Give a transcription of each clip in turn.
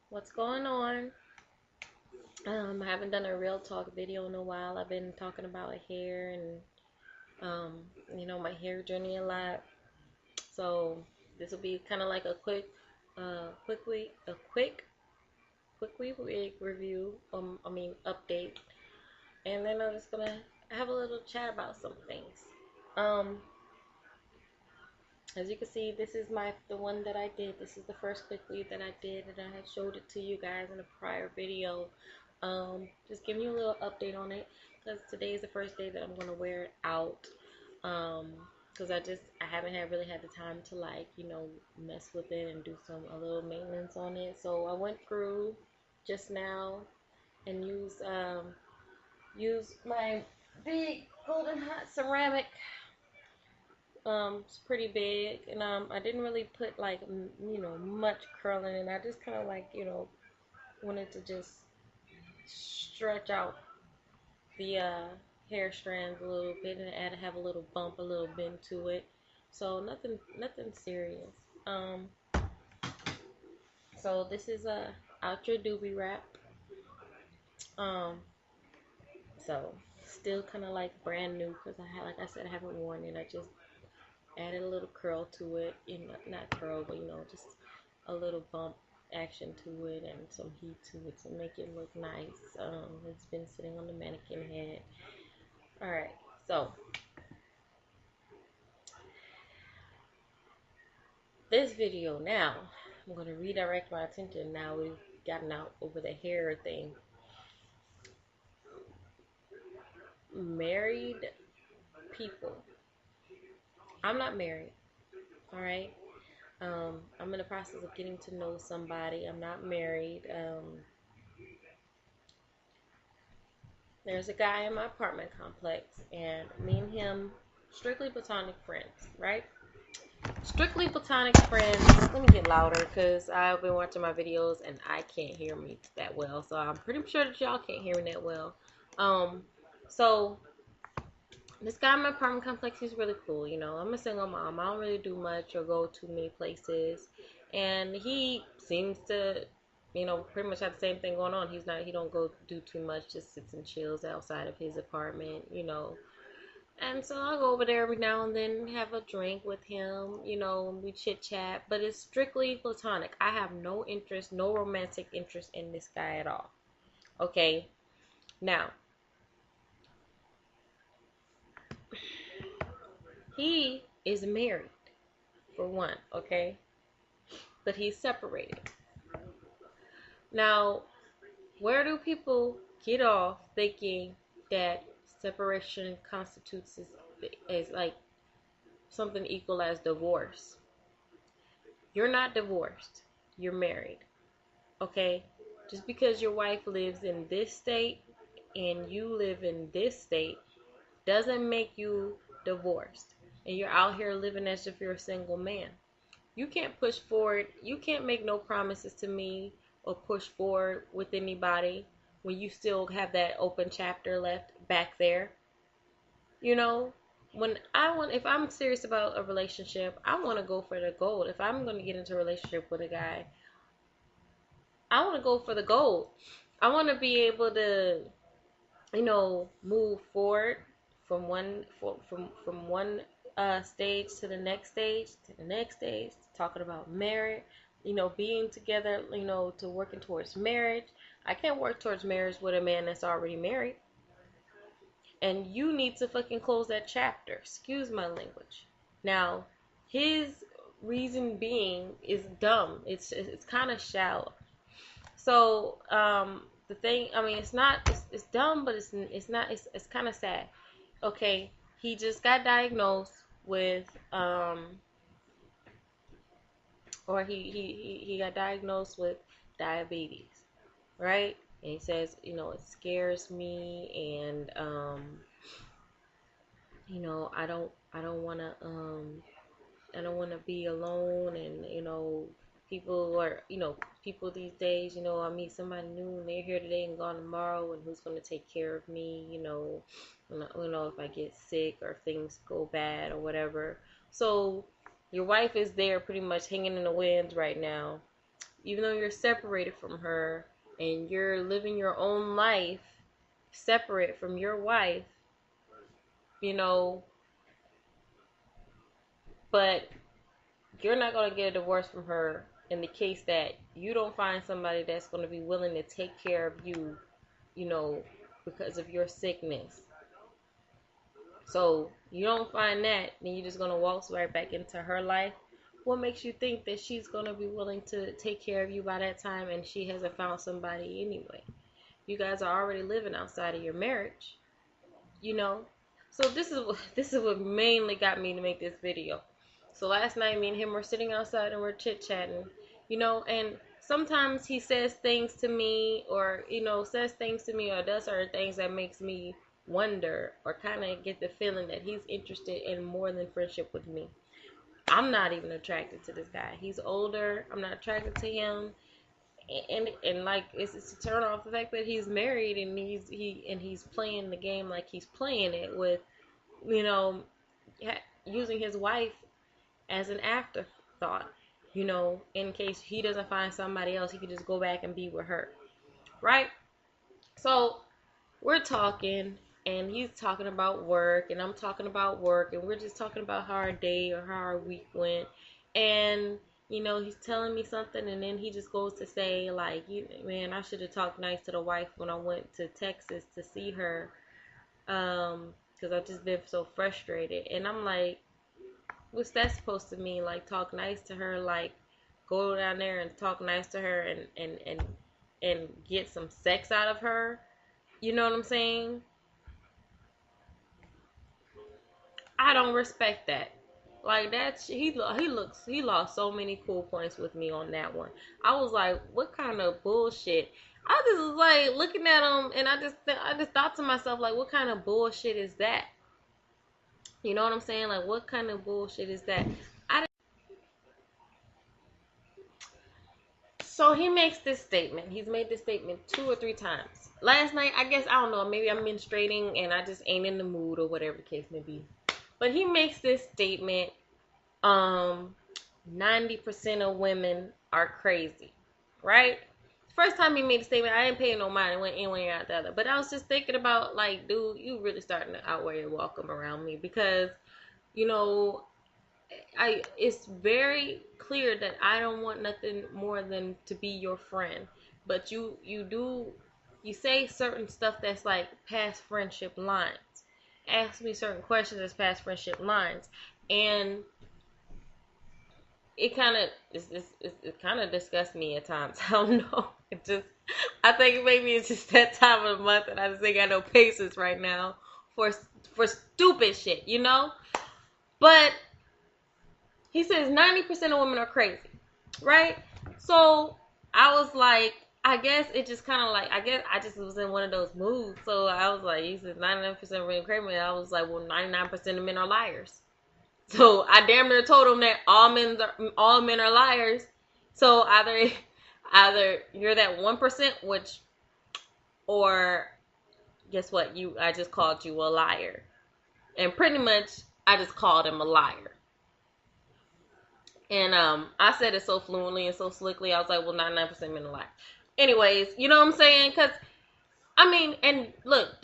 What's going on? I haven't done a real talk video in a while. I've been talking about hair and my hair journey a lot. So this will be kind of like a quick week review. Update, and then I'm just gonna have a little chat about some things. Um, as you can see, this is the one that I did. This is the first quick weave that I did, and I had showed it to you guys in a prior video. Just giving you a little update on it because today is the first day that I'm gonna wear it out. Because I haven't really had the time to mess with it and do a little maintenance on it. So I went through just now and used my big golden hot ceramic. It's pretty big, and I didn't really put much curl in it. I just kind of wanted to just stretch out the hair strands a little bit and have a little bump, a little bend to it. So nothing serious. So this is a Ultra Doobie Wrap. So still kind of like brand new because like I said, I haven't worn it. I just added a little curl to it, not curl, but just a little bump action to it and some heat to it to make it look nice. It's been sitting on the mannequin head. Alright, so this video now, I'm going to redirect my attention. Now we've gotten out over the hair thing. Married people. I'm not married, alright? I'm in the process of getting to know somebody. I'm not married. There's a guy in my apartment complex, and me and him, strictly platonic friends, right? Strictly platonic friends. Let me get louder because I've been watching my videos and I can't hear me that well. So I'm pretty sure that y'all can't hear me that well. So this guy in my apartment complex, he's really cool. I'm a single mom. I don't really do much or go too many places. And he seems to, pretty much have the same thing going on. He don't go do too much, just sits and chills outside of his apartment, And so I'll go over there every now and then, have a drink with him, we chit chat. But it's strictly platonic. I have no interest, no romantic interest in this guy at all. Okay? Now, he is married, for one, okay? But he's separated. Now, where do people get off thinking that separation constitutes as like something equal as divorce? You're not divorced. You're married. Okay? Just because your wife lives in this state and you live in this state doesn't make you divorced. And you're out here living as if you're a single man. You can't push forward. You can't make no promises to me or push forward with anybody when you still have that open chapter left back there. If I'm serious about a relationship, I want to go for the gold. If I'm going to get into a relationship with a guy, I want to go for the gold. I want to be able to, move forward from one stage to the next stage, talking about marriage, being together, to working towards marriage. I can't work towards marriage with a man that's already married. And you need to fucking close that chapter. Excuse my language. Now, his reason being is dumb. It's kind of shallow. So, the thing, it's dumb, but it's kind of sad. Okay, he just got diagnosed with, he got diagnosed with diabetes, right? And he says, it scares me, and I don't want to be alone, and people these days, I meet somebody new and they're here today and gone tomorrow, and who's going to take care of me, if I get sick or things go bad or whatever. So your wife is there pretty much hanging in the winds right now. even though you're separated from her and you're living your own life separate from your wife, you know, but you're not going to get a divorce from her in the case that you don't find somebody that's going to be willing to take care of you, you know, because of your sickness. So you don't find that, then you're just going to waltz right back into her life. What makes you think that she's going to be willing to take care of you by that time and she hasn't found somebody anyway? You guys are already living outside of your marriage, you know? So this is what mainly got me to make this video. So last night, me and him were sitting outside and we're chit-chatting, you know, and sometimes he says things to me or, you know, says things to me or does certain things that makes me wonder or kind of get the feeling that he's interested in more than friendship with me. I'm not even attracted to this guy. He's older. I'm not attracted to him. And like it's a turn off the fact that he's married and he's playing the game like he's playing it with, you know, using his wife as an afterthought, you know, in case he doesn't find somebody else, he could just go back and be with her, right? So we're talking, and he's talking about work, and I'm talking about work, and we're just talking about how our day or how our week went, and you know, he's telling me something, and then he just goes to say, like, man, I should have talked nice to the wife when I went to Texas to see her, because I've just been so frustrated, and I'm like, what's that supposed to mean? Like, talk nice to her, like, go down there and talk nice to her and get some sex out of her? You know what I'm saying? I don't respect that. Like, that's he lost so many cool points with me on that one. I was like, what kind of bullshit? I just was like looking at him, and I just thought to myself, like, what kind of bullshit is that? You know what I'm saying? Like, what kind of bullshit is that? So he makes this statement. He's made this statement 2 or 3 times. Last night, I guess, I don't know, maybe I'm menstruating and I just ain't in the mood or whatever the case may be. But he makes this statement, 90% of women are crazy, right? First time he made the statement, I didn't pay no mind. It went in one ear out the other. But I was just thinking about, like, dude, you really starting to outweigh your welcome around me because, you know, it's very clear that I don't want nothing more than to be your friend. But you say certain stuff that's like past friendship lines. Ask me certain questions that's past friendship lines, and it kind of disgusts me at times. I don't know. I think maybe it's just that time of the month, and I just ain't got no patience right now for stupid shit, you know. But he says 90% of women are crazy, right? So I was like, I guess it just kind of like, I guess I just was in one of those moods. So I was like, he says 99% of women are crazy. And I was like, well, 99% of men are liars. So I damn near told him that all men are liars. So either you're that 1%, or guess what? I just called you a liar. And pretty much I just called him a liar. And I said it so fluently and so slickly. I was like, well, 99% men are liars. Anyways, you know what I'm saying? Because I mean, and look,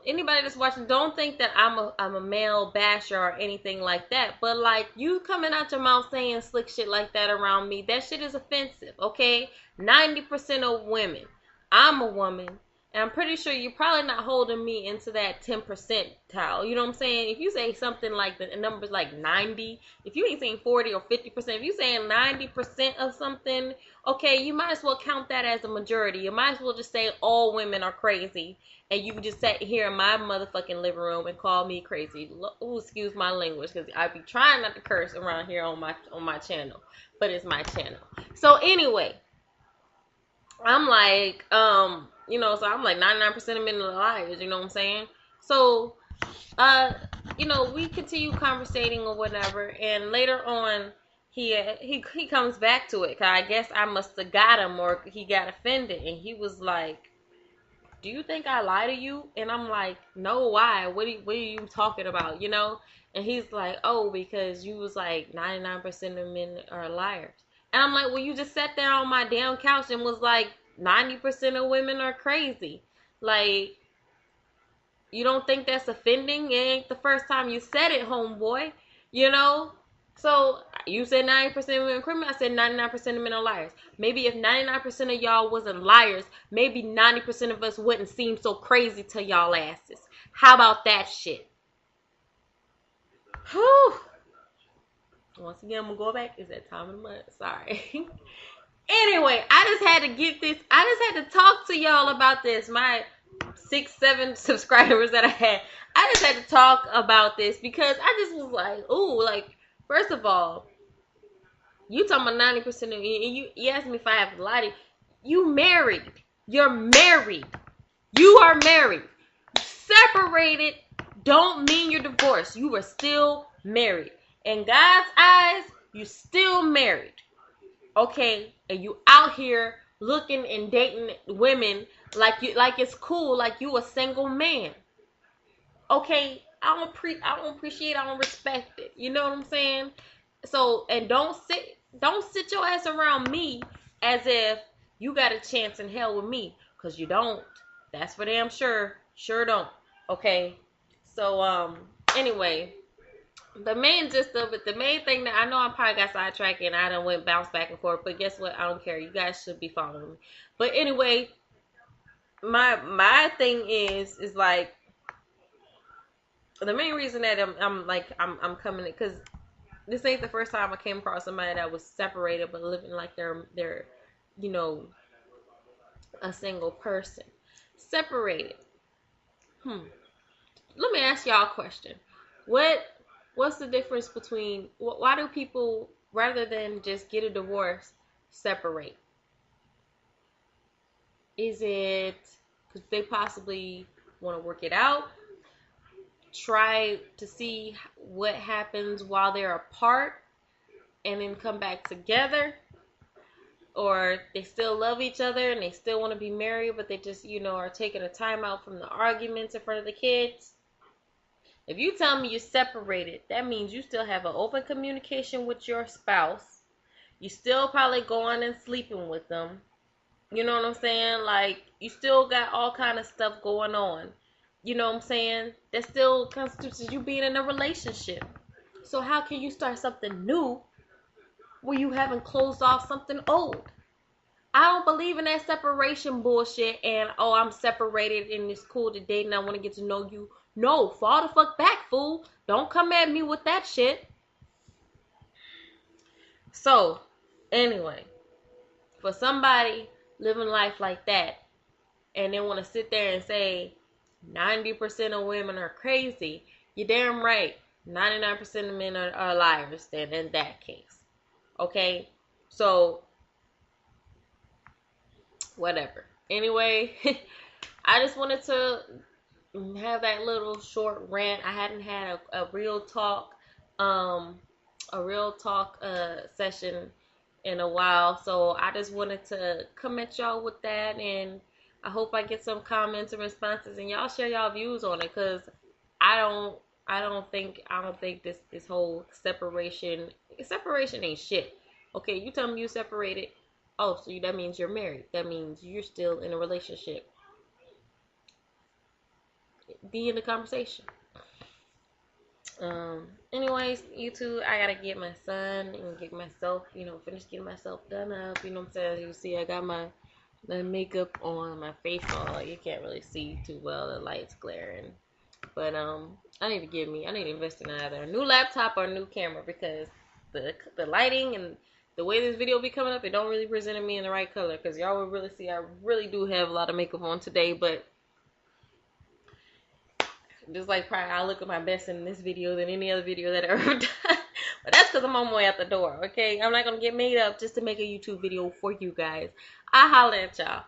anybody that's watching, don't think that I'm a male basher or anything like that. But like, you coming out your mouth saying slick shit like that around me, that shit is offensive, okay? 90% of women. I'm a woman. And I'm pretty sure you're probably not holding me into that 10 percentile. You know what I'm saying? If you say something like the numbers like 90, if you ain't saying 40 or 50%, if you saying 90% of something, okay, you might as well count that as a majority. You might as well just say all women are crazy. And you can just sit here in my motherfucking living room and call me crazy. Ooh, excuse my language, because I be trying not to curse around here on my channel. But it's my channel. So anyway, I'm like, you know, so I'm like 99% of men are liars, you know what I'm saying? So, you know, we continue conversating or whatever, and later on, he comes back to it, 'cause I guess I must have got him, or he got offended, and he was like, do you think I lie to you? And I'm like, no, why? What are you talking about, you know? And he's like, oh, because you was like 99% of men are liars. And I'm like, well, you just sat there on my damn couch and was like, 90% of women are crazy. Like, you don't think that's offending? It ain't the first time you said it, homeboy. You know? So, you said 90% of women are criminal. I said 99% of men are liars. Maybe if 99% of y'all wasn't liars, maybe 90% of us wouldn't seem so crazy to y'all asses. How about that shit? Whew. Once again, I'm going to go back. It's that time of the month. Sorry. Anyway, I just had to get this. I just had to talk to y'all about this. My 6-7 subscribers that I had. I just had to talk about this because I just was like, ooh, like, first of all, you talking about 90% of you, you asked me if I have a lot of you married. You're married. You are married. Separated don't mean you're divorced. You are still married. In God's eyes, you still married. Okay, and you out here looking and dating women like it's cool, like you a single man. Okay, I don't appreciate, I don't respect it. You know what I'm saying? So, and don't sit your ass around me as if you got a chance in hell with me, cause you don't. That's for damn sure. Sure don't. Okay. So anyway, the main gist of it, the main thing that I know, I probably got sidetracked and I done went bounce back and forth, but guess what? I don't care. You guys should be following me. But anyway, my thing is like, the main reason that I'm coming, because this ain't the first time I came across somebody that was separated but living like they're you know, a single person. Separated. Let me ask y'all a question. What's the difference between, why do people, rather than just get a divorce, separate? Is it because they possibly want to work it out, try to see what happens while they're apart, and then come back together? Or they still love each other and they still want to be married, but they just, you know, are taking a time out from the arguments in front of the kids? If you tell me you're separated, that means you still have an open communication with your spouse. You still probably going and sleeping with them. You know what I'm saying? Like, you still got all kind of stuff going on. You know what I'm saying? That still constitutes you being in a relationship. So how can you start something new where you haven't closed off something old? I don't believe in that separation bullshit and, oh, I'm separated and it's cool to date and I want to get to know you. No, fall the fuck back, fool. Don't come at me with that shit. So, anyway, for somebody living life like that and they want to sit there and say 90% of women are crazy, you're damn right. 99% of men are liars then in that case. Okay? So, whatever. Anyway, I just wanted to have that little short rant. I hadn't had a real talk session in a while, so I just wanted to come at y'all with that, and I hope I get some comments and responses, and y'all share y'all views on it, because I don't think this whole separation ain't shit. Okay, you tell me you separated. Oh, so that means you're married. That means you're still in a relationship. Be in the conversation. Anyways, YouTube, I gotta get my son and get myself, finish getting myself done up. You know what I'm saying? As you see, I got my makeup on, my face on. You can't really see too well. The light's glaring. But I need to invest in either a new laptop or a new camera, because the lighting and the way this video be coming up, it don't really present me in the right color, because y'all will really see I really do have a lot of makeup on today, but just like probably I look at my best in this video than any other video that I ever done. But that's because I'm on my way out the door, okay? I'm not going to get made up just to make a YouTube video for you guys. I'll holler at y'all.